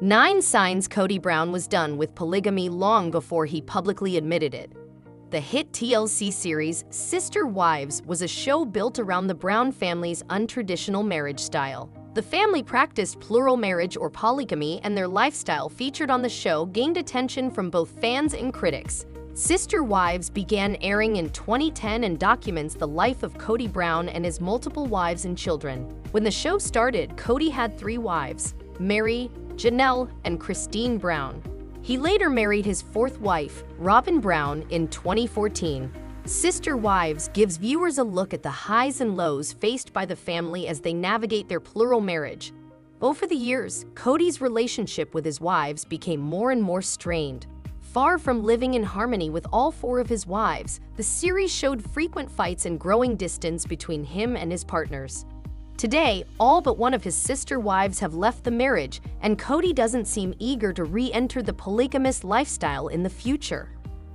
9 signs KODY Brown was done with polygamy long before he publicly admitted it. The hit TLC series Sister Wives was a show built around the Brown family's untraditional marriage style. The family practiced plural marriage or polygamy, and their lifestyle featured on the show gained attention from both fans and critics. Sister Wives began airing in 2010 and documents the life of KODY Brown and his multiple wives and children. When the show started, KODY had 3 wives: Mary, Janelle, and Christine Brown. He later married his 4th wife, Robin Brown, in 2014. Sister Wives gives viewers a look at the highs and lows faced by the family as they navigate their plural marriage. Over the years, KODY's relationship with his wives became more and more strained. Far from living in harmony with all 4 of his wives, the series showed frequent fights and growing distance between him and his partners. Today, all but one of his sister wives have left the marriage, and KODY doesn't seem eager to re-enter the polygamous lifestyle in the future.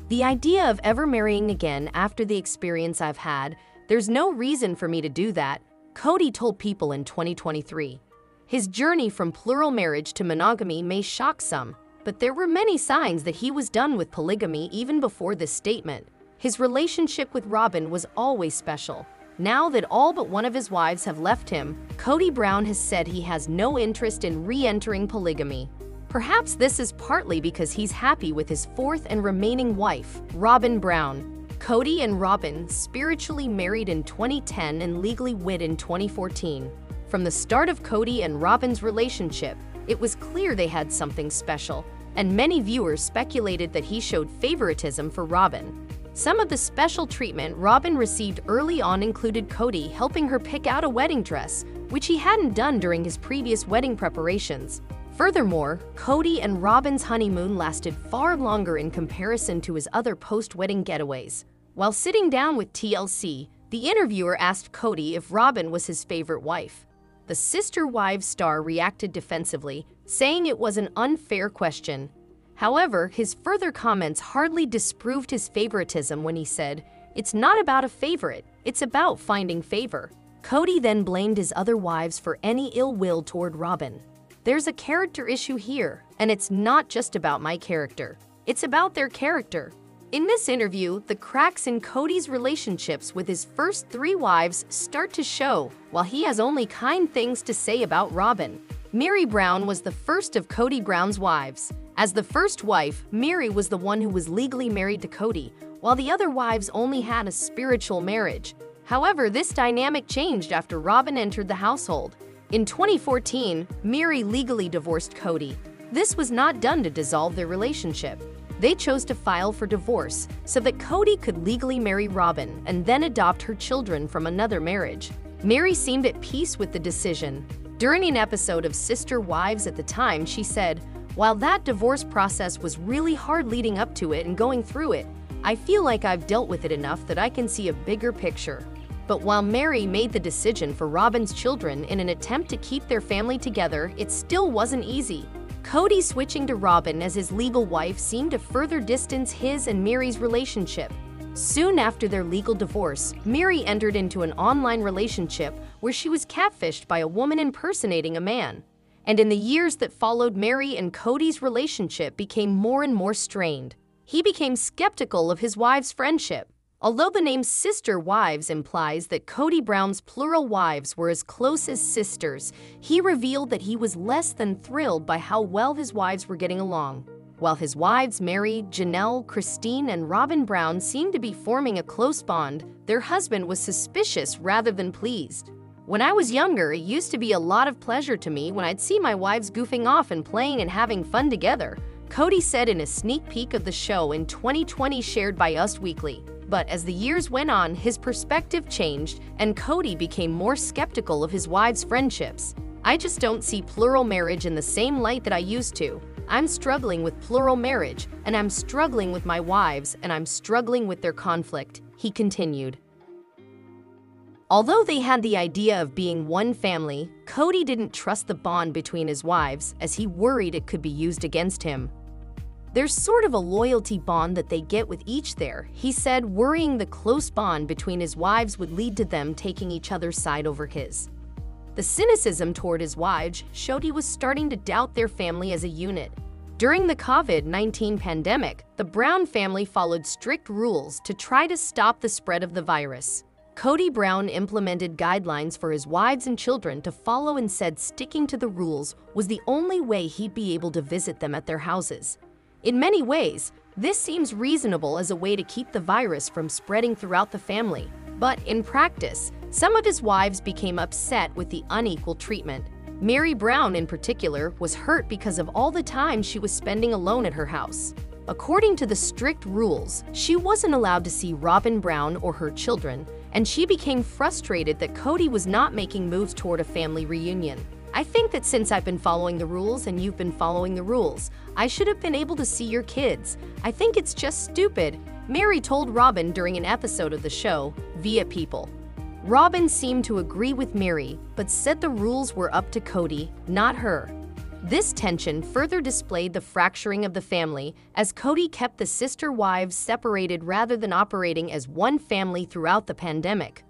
The idea of ever marrying again after the experience I've had, there's no reason for me to do that, KODY told People in 2023. His journey from plural marriage to monogamy may shock some, but there were many signs that he was done with polygamy even before this statement. His relationship with Robin was always special. Now that all but one of his wives have left him, KODY Brown has said he has no interest in re-entering polygamy. Perhaps this is partly because he's happy with his 4th and remaining wife, Robin Brown. KODY and Robin spiritually married in 2010 and legally wed in 2014. From the start of KODY and Robin's relationship, it was clear they had something special, and many viewers speculated that he showed favoritism for Robin. Some of the special treatment Robin received early on included KODY helping her pick out a wedding dress, which he hadn't done during his previous wedding preparations. Furthermore, KODY and Robin's honeymoon lasted far longer in comparison to his other post-wedding getaways. While sitting down with TLC, the interviewer asked KODY if Robin was his favorite wife. The Sister Wives star reacted defensively, saying it was an unfair question. However, his further comments hardly disproved his favoritism when he said, "It's not about a favorite, it's about finding favor." KODY then blamed his other wives for any ill will toward Robin. "There's a character issue here, and it's not just about my character. It's about their character." In this interview, the cracks in KODY's relationships with his first 3 wives start to show, while he has only kind things to say about Robin. Mary Brown was the first of KODY Brown's wives. As the first wife, Mary was the one who was legally married to KODY, while the other wives only had a spiritual marriage. However, this dynamic changed after Robin entered the household. In 2014, Mary legally divorced KODY. This was not done to dissolve their relationship. They chose to file for divorce so that KODY could legally marry Robin and then adopt her children from another marriage. Mary seemed at peace with the decision. During an episode of Sister Wives at the time, she said, "While that divorce process was really hard leading up to it and going through it, I feel like I've dealt with it enough that I can see a bigger picture." But while Mary made the decision for Robin's children in an attempt to keep their family together, it still wasn't easy. KODY switching to Robin as his legal wife seemed to further distance his and Mary's relationship. Soon after their legal divorce, Mary entered into an online relationship where she was catfished by a woman impersonating a man. And in the years that followed, Mary and KODY's relationship became more and more strained. He became skeptical of his wives' friendship. Although the name Sister Wives implies that KODY Brown's plural wives were as close as sisters, he revealed that he was less than thrilled by how well his wives were getting along. While his wives Mary, Janelle, Christine, and Robin Brown seemed to be forming a close bond, their husband was suspicious rather than pleased. "When I was younger, it used to be a lot of pleasure to me when I'd see my wives goofing off and playing and having fun together," KODY said in a sneak peek of the show in 2020 shared by Us Weekly. But as the years went on, his perspective changed, and KODY became more skeptical of his wives' friendships. "I just don't see plural marriage in the same light that I used to. I'm struggling with plural marriage, and I'm struggling with my wives, and I'm struggling with their conflict," he continued. Although they had the idea of being one family, KODY didn't trust the bond between his wives, as he worried it could be used against him. "There's sort of a loyalty bond that they get with each there," he said, worrying the close bond between his wives would lead to them taking each other's side over his. The cynicism toward his wives showed he was starting to doubt their family as a unit. During the COVID-19 pandemic, the Brown family followed strict rules to try to stop the spread of the virus. KODY Brown implemented guidelines for his wives and children to follow and said sticking to the rules was the only way he'd be able to visit them at their houses. In many ways, this seems reasonable as a way to keep the virus from spreading throughout the family. But in practice, some of his wives became upset with the unequal treatment. Mary Brown, in particular, was hurt because of all the time she was spending alone at her house. According to the strict rules, she wasn't allowed to see Robin Brown or her children, and she became frustrated that KODY was not making moves toward a family reunion. I think that since I've been following the rules and you've been following the rules, I should have been able to see your kids. I think it's just stupid, Mary told Robin during an episode of the show, via People. Robin seemed to agree with Mary, but said the rules were up to KODY, not her. This tension further displayed the fracturing of the family, as KODY kept the sister wives separated rather than operating as one family throughout the pandemic.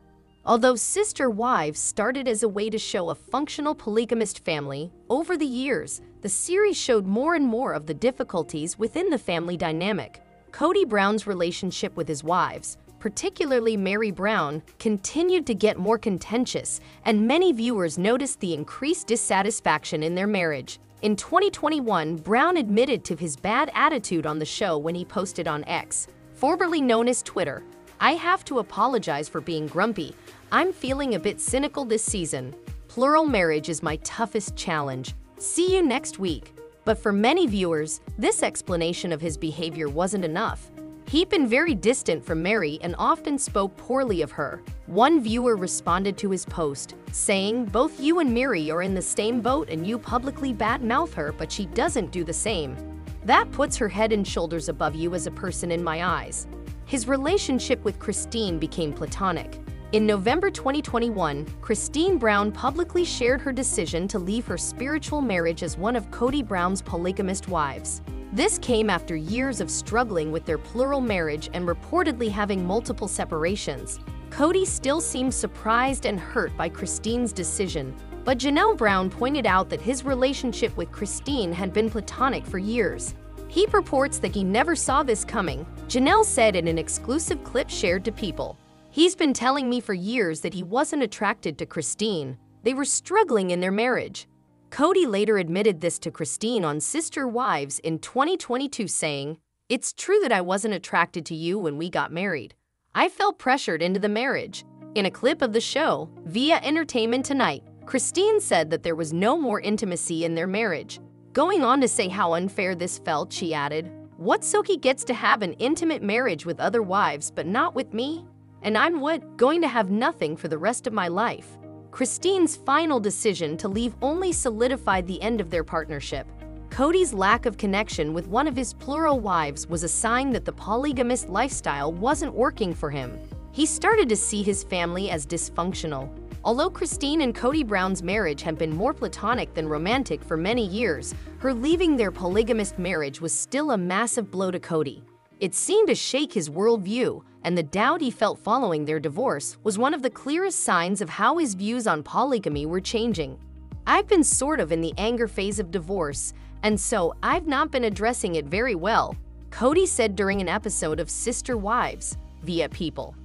Although sister wives started as a way to show a functional polygamist family, over the years, the series showed more and more of the difficulties within the family dynamic. KODY Brown's relationship with his wives, particularly Mary Brown, continued to get more contentious, and many viewers noticed the increased dissatisfaction in their marriage. In 2021, Brown admitted to his bad attitude on the show when he posted on X, formerly known as Twitter, "I have to apologize for being grumpy. I'm feeling a bit cynical this season. Plural marriage is my toughest challenge. See you next week." But for many viewers, this explanation of his behavior wasn't enough. He'd been very distant from Mary and often spoke poorly of her. One viewer responded to his post, saying, "Both you and Mary are in the same boat and you publicly badmouth her, but she doesn't do the same. That puts her head and shoulders above you as a person in my eyes." His relationship with Christine became platonic. In November 2021, Christine Brown publicly shared her decision to leave her spiritual marriage as one of KODY Brown's polygamist wives. This came after years of struggling with their plural marriage and reportedly having multiple separations. KODY still seemed surprised and hurt by Christine's decision, but Janelle Brown pointed out that his relationship with Christine had been platonic for years. He purports that he never saw this coming, Janelle said in an exclusive clip shared to People. "He's been telling me for years that he wasn't attracted to Christine. They were struggling in their marriage." KODY later admitted this to Christine on Sister Wives in 2022, saying, "It's true that I wasn't attracted to you when we got married. I felt pressured into the marriage." In a clip of the show, via Entertainment Tonight, Christine said that there was no more intimacy in their marriage. Going on to say how unfair this felt, she added, "What, so he gets to have an intimate marriage with other wives but not with me? And I'm going to have nothing for the rest of my life." Christine's final decision to leave only solidified the end of their partnership. KODY's lack of connection with one of his plural wives was a sign that the polygamist lifestyle wasn't working for him. He started to see his family as dysfunctional. Although Christine and KODY Brown's marriage had been more platonic than romantic for many years, her leaving their polygamist marriage was still a massive blow to KODY. It seemed to shake his worldview, and the doubt he felt following their divorce was one of the clearest signs of how his views on polygamy were changing. "I've been sort of in the anger phase of divorce, and so I've not been addressing it very well," KODY said during an episode of Sister Wives, via People.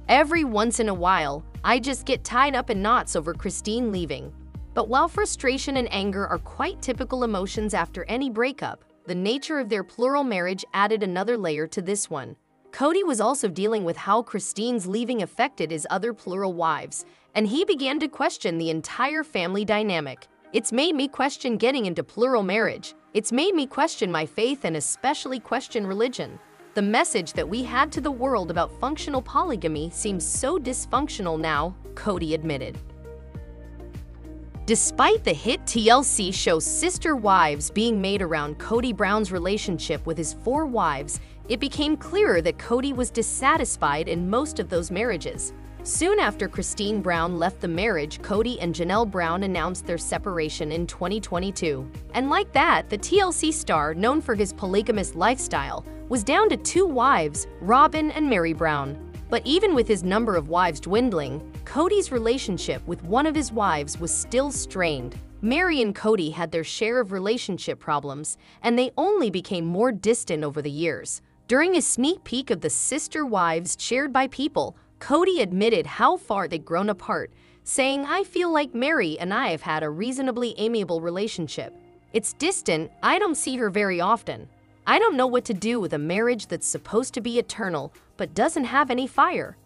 "Every once in a while, I just get tied up in knots over Christine leaving." But while frustration and anger are quite typical emotions after any breakup, the nature of their plural marriage added another layer to this one. KODY was also dealing with how Christine's leaving affected his other plural wives, and he began to question the entire family dynamic. "It's made me question getting into plural marriage. It's made me question my faith and especially question religion. The message that we had to the world about functional polygamy seems so dysfunctional now," KODY admitted. Despite the hit TLC show Sister Wives being made around KODY Brown's relationship with his 4 wives, it became clearer that KODY was dissatisfied in most of those marriages. Soon after Christine Brown left the marriage, KODY and Janelle Brown announced their separation in 2022. And like that, the TLC star, known for his polygamous lifestyle, was down to 2 wives, Robin and Mary Brown. But even with his number of wives dwindling, KODY's relationship with one of his wives was still strained. Mary and KODY had their share of relationship problems, and they only became more distant over the years. During a sneak peek of the sister wives shared by People, KODY admitted how far they'd grown apart, saying, "I feel like Mary and I have had a reasonably amiable relationship. It's distant, I don't see her very often. I don't know what to do with a marriage that's supposed to be eternal, but doesn't have any fire."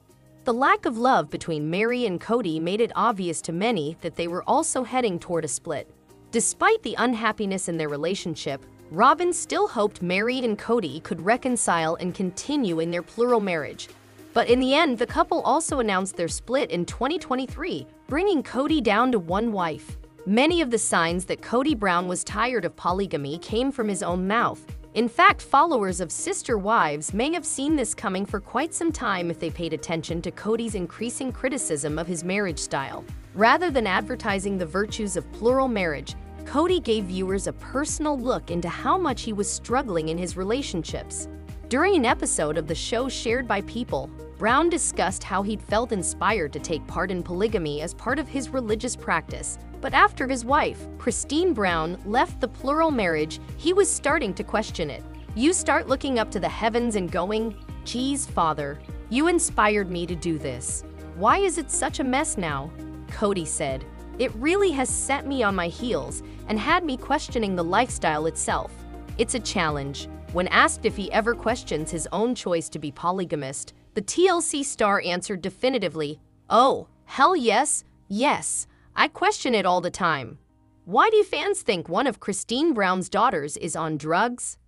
The lack of love between Mary and KODY made it obvious to many that they were also heading toward a split. Despite the unhappiness in their relationship, Robin still hoped Mary and KODY could reconcile and continue in their plural marriage. But in the end, the couple also announced their split in 2023, bringing KODY down to one wife. Many of the signs that KODY Brown was tired of polygamy came from his own mouth. In fact, followers of Sister Wives may have seen this coming for quite some time if they paid attention to KODY's increasing criticism of his marriage style. Rather than advertising the virtues of plural marriage, KODY gave viewers a personal look into how much he was struggling in his relationships. During an episode of the show shared by People, Brown discussed how he'd felt inspired to take part in polygamy as part of his religious practice. But after his wife, Christine Brown, left the plural marriage, he was starting to question it. "You start looking up to the heavens and going, 'Geez, Father, you inspired me to do this. Why is it such a mess now?'" KODY said, "It really has set me on my heels and had me questioning the lifestyle itself. It's a challenge." When asked if he ever questions his own choice to be polygamist, the TLC star answered definitively, "Oh, hell yes, yes. I question it all the time." Why do fans think one of Christine Brown's daughters is on drugs?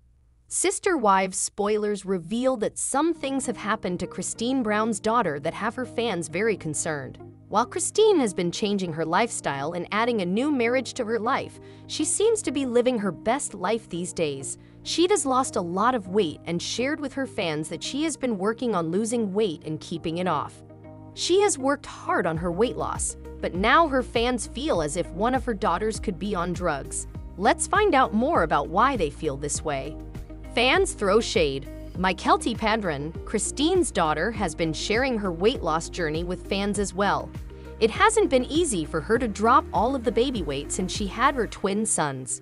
Sister Wives spoilers reveal that some things have happened to Christine Brown's daughter that have her fans very concerned. While Christine has been changing her lifestyle and adding a new marriage to her life, she seems to be living her best life these days. She has lost a lot of weight and shared with her fans that she has been working on losing weight and keeping it off. She has worked hard on her weight loss, but now her fans feel as if one of her daughters could be on drugs. Let's find out more about why they feel this way. Fans throw shade. Mykelti Padron, Christine's daughter, has been sharing her weight loss journey with fans as well. It hasn't been easy for her to drop all of the baby weight since she had her twin sons.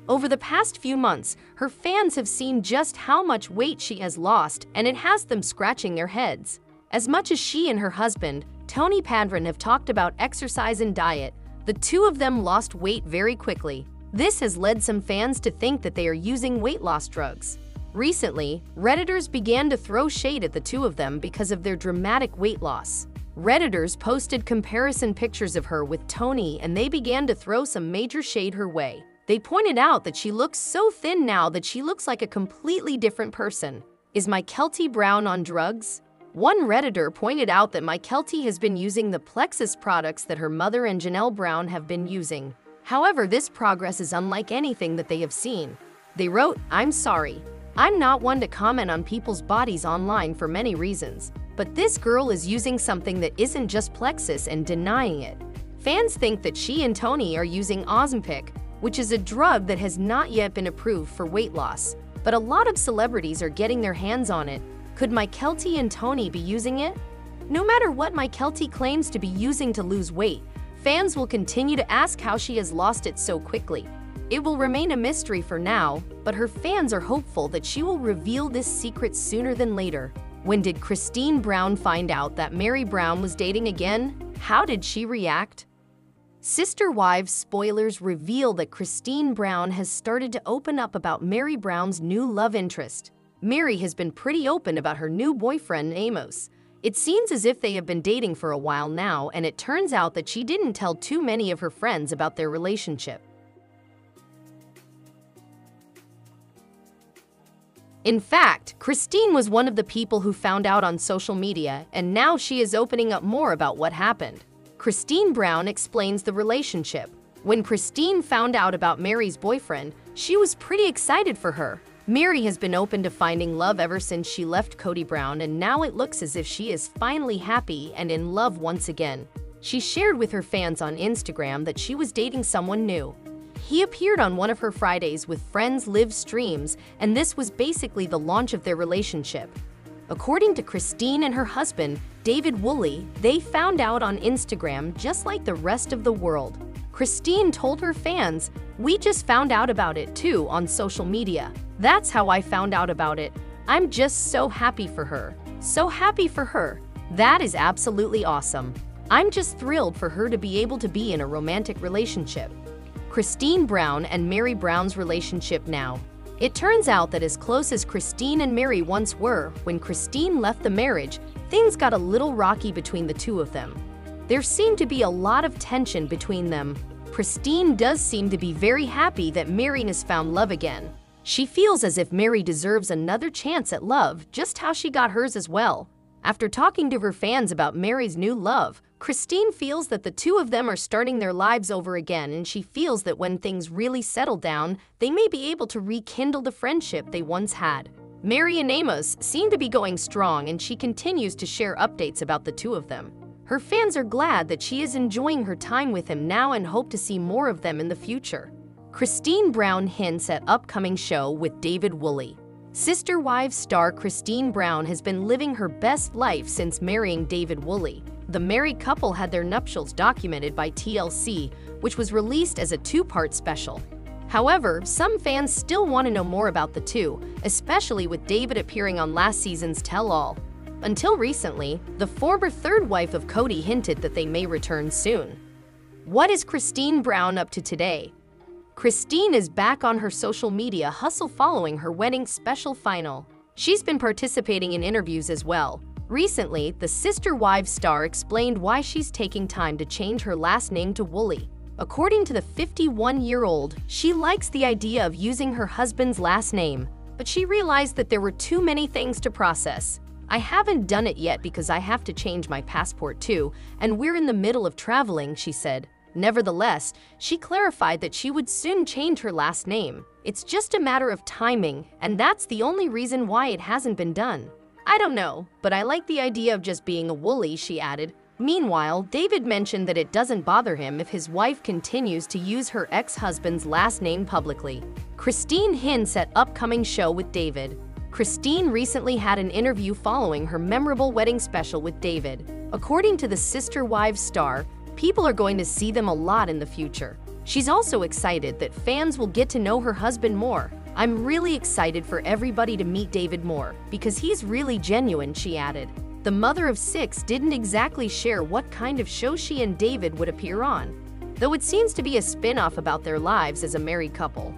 Over the past few months, her fans have seen just how much weight she has lost, and it has them scratching their heads. As much as she and her husband, Tony Padron, have talked about exercise and diet, the two of them lost weight very quickly. This has led some fans to think that they are using weight loss drugs. Recently, Redditors began to throw shade at the two of them because of their dramatic weight loss. Redditors posted comparison pictures of her with Tony, and they began to throw some major shade her way. They pointed out that she looks so thin now that she looks like a completely different person. Is Mykelti Brown on drugs? One Redditor pointed out that Mykelti has been using the Plexus products that her mother and Janelle Brown have been using. However, this progress is unlike anything that they have seen. They wrote, "I'm sorry. I'm not one to comment on people's bodies online for many reasons, but this girl is using something that isn't just Plexus and denying it." Fans think that she and Tony are using Ozempic, which is a drug that has not yet been approved for weight loss, but a lot of celebrities are getting their hands on it. Could Mykelti and Tony be using it? No matter what Mykelti claims to be using to lose weight, fans will continue to ask how she has lost it so quickly. It will remain a mystery for now, but her fans are hopeful that she will reveal this secret sooner than later. When did Christine Brown find out that Mary Brown was dating again? How did she react? Sister Wives spoilers reveal that Christine Brown has started to open up about Mary Brown's new love interest. Mary has been pretty open about her new boyfriend, Amos. It seems as if they have been dating for a while now, and it turns out that she didn't tell too many of her friends about their relationship. In fact, Christine was one of the people who found out on social media, and now she is opening up more about what happened. Christine Brown explains the relationship. When Christine found out about Mary's boyfriend, she was pretty excited for her. Mary has been open to finding love ever since she left KODY Brown, and now it looks as if she is finally happy and in love once again. She shared with her fans on Instagram that she was dating someone new. He appeared on one of her Fridays with Friends live streams, and this was basically the launch of their relationship. According to Christine and her husband, David Woolley, they found out on Instagram just like the rest of the world. Christine told her fans, "We just found out about it too on social media. That's how I found out about it. I'm just so happy for her. So happy for her. That is absolutely awesome. I'm just thrilled for her to be able to be in a romantic relationship." Christine Brown and Meri Brown's relationship now. It turns out that as close as Christine and Meri once were, when Christine left the marriage, things got a little rocky between the two of them. There seemed to be a lot of tension between them. Christine does seem to be very happy that Meri has found love again. She feels as if Meri deserves another chance at love, just how she got hers as well. After talking to her fans about Meri's new love, Christine feels that the two of them are starting their lives over again, and she feels that when things really settle down, they may be able to rekindle the friendship they once had. Meri and Amos seem to be going strong, and she continues to share updates about the two of them. Her fans are glad that she is enjoying her time with him now and hope to see more of them in the future. Christine Brown hints at upcoming show with David Woolley. Sister Wives star Christine Brown has been living her best life since marrying David Woolley. The married couple had their nuptials documented by TLC, which was released as a two-part special. However, some fans still want to know more about the two, especially with David appearing on last season's Tell All. Until recently, the former third wife of KODY hinted that they may return soon. What is Christine Brown up to today? Christine is back on her social media hustle following her wedding special final. She's been participating in interviews as well. Recently, the Sister Wives star explained why she's taking time to change her last name to Woolley. According to the 51-year-old, she likes the idea of using her husband's last name, but she realized that there were too many things to process. "I haven't done it yet because I have to change my passport too, and we're in the middle of traveling," she said. Nevertheless, she clarified that she would soon change her last name. "It's just a matter of timing, and that's the only reason why it hasn't been done. I don't know, but I like the idea of just being a Woolley," she added. Meanwhile, David mentioned that it doesn't bother him if his wife continues to use her ex-husband's last name publicly. Christine hints at upcoming show with David. Christine recently had an interview following her memorable wedding special with David. According to the Sister Wives star, people are going to see them a lot in the future. She's also excited that fans will get to know her husband more. "I'm really excited for everybody to meet David more, because he's really genuine," she added. The mother of 6 didn't exactly share what kind of show she and David would appear on, though it seems to be a spin-off about their lives as a married couple.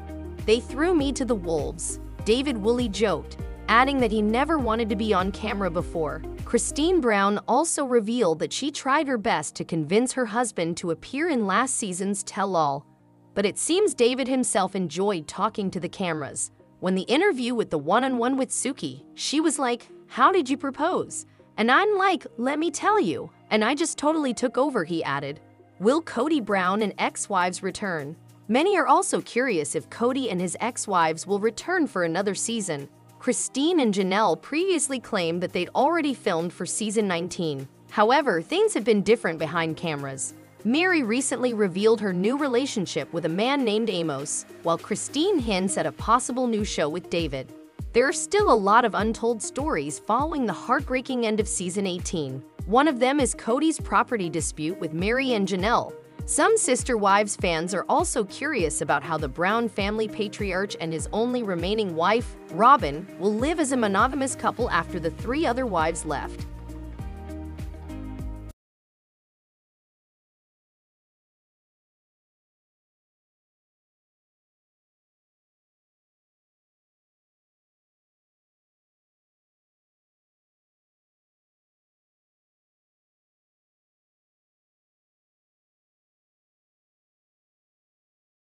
"They threw me to the wolves," David Woolley joked, adding that he never wanted to be on camera before. Christine Brown also revealed that she tried her best to convince her husband to appear in last season's Tell All, but it seems David himself enjoyed talking to the cameras. When the interview with the one-on-one with Suki, she was like, "How did you propose?" And I'm like, "Let me tell you." And I just totally took over, he added. Will KODY Brown and ex-wives return? Many are also curious if KODY and his ex-wives will return for another season. Christine and Janelle previously claimed that they'd already filmed for season 19. However, things have been different behind cameras. Meri recently revealed her new relationship with a man named Amos, while Christine hints at a possible new show with David. There are still a lot of untold stories following the heartbreaking end of season 18. One of them is KODY's property dispute with Meri and Janelle. Some Sister Wives fans are also curious about how the Brown family patriarch and his only remaining wife, Robin, will live as a monogamous couple after the 3 other wives left.